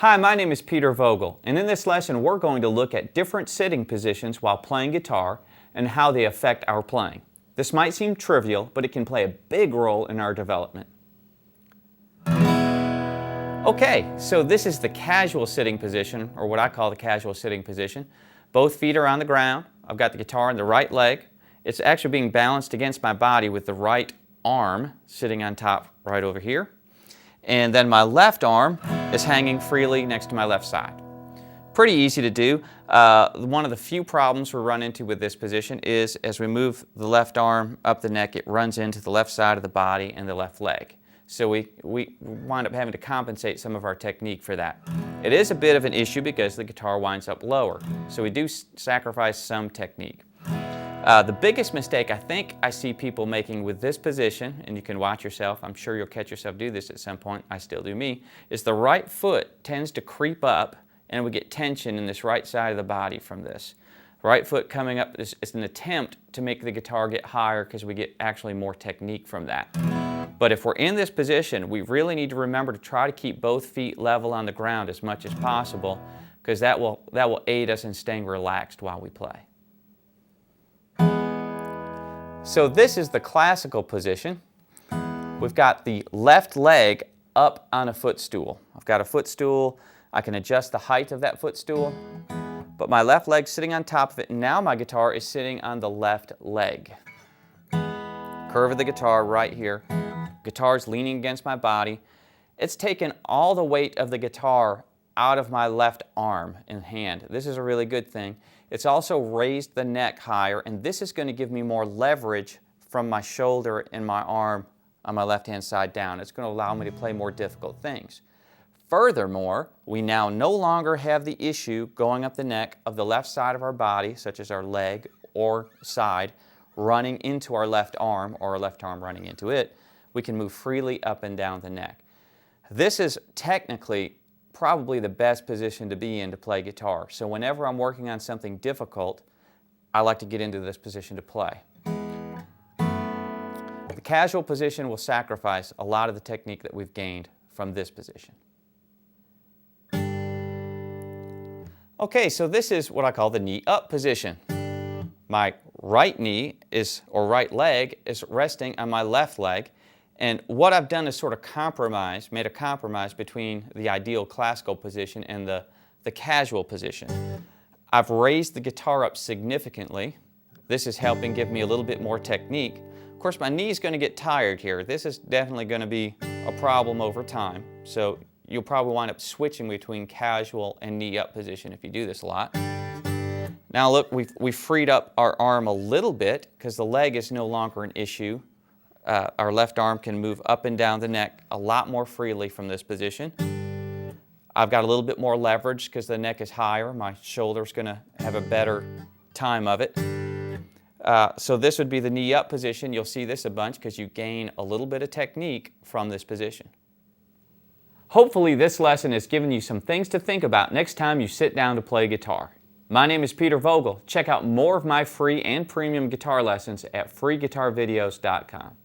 Hi, my name is Peter Vogl, and in this lesson we're going to look at different sitting positions while playing guitar and how they affect our playing. This might seem trivial, but it can play a big role in our development. Okay, so this is the casual sitting position, or what I call the casual sitting position. Both feet are on the ground. I've got the guitar in the right leg. It's actually being balanced against my body with the right arm sitting on top right over here. And then my left arm is hanging freely next to my left side. Pretty easy to do. One of the few problems we run into with this position is as we move the left arm up the neck, it runs into the left side of the body and the left leg. So we wind up having to compensate some of our technique for that. It is a bit of an issue because the guitar winds up lower, so we do sacrifice some technique. The biggest mistake I think I see people making with this position, and you can watch yourself, I'm sure you'll catch yourself do this at some point, I still do me, is the right foot tends to creep up and we get tension in this right side of the body from this. Right foot coming up is an attempt to make the guitar get higher because we get actually more technique from that. But if we're in this position, we really need to remember to try to keep both feet level on the ground as much as possible because that will aid us in staying relaxed while we play. So this is the classical position. We've got the left leg up on a footstool. I've got a footstool. I can adjust the height of that footstool, but my left leg's sitting on top of it, and now my guitar is sitting on the left leg. Curve of the guitar right here. Guitar's leaning against my body. It's taken all the weight of the guitar out of my left arm and hand. This is a really good thing. It's also raised the neck higher, and this is going to give me more leverage from my shoulder and my arm on my left-hand side down. It's going to allow me to play more difficult things. Furthermore, we now no longer have the issue going up the neck of the left side of our body, such as our leg or side, running into our left arm or our left arm running into it. We can move freely up and down the neck. This is technically probably the best position to be in to play guitar. So whenever I'm working on something difficult, I like to get into this position to play. The casual position will sacrifice a lot of the technique that we've gained from this position. Okay, so this is what I call the knee up position. My right knee or right leg is resting on my left leg. And what I've done is sort of made a compromise between the ideal classical position and the casual position. I've raised the guitar up significantly. This is helping give me a little bit more technique. Of course, my knee is going to get tired here. This is definitely going to be a problem over time. So you'll probably wind up switching between casual and knee up position if you do this a lot. Now look, we've freed up our arm a little bit because the leg is no longer an issue. Our left arm can move up and down the neck a lot more freely from this position. I've got a little bit more leverage because the neck is higher. My shoulder's going to have a better time of it. So this would be the knee up position. You'll see this a bunch because you gain a little bit of technique from this position. Hopefully this lesson has given you some things to think about next time you sit down to play guitar. My name is Peter Vogl. Check out more of my free and premium guitar lessons at freeguitarvideos.com.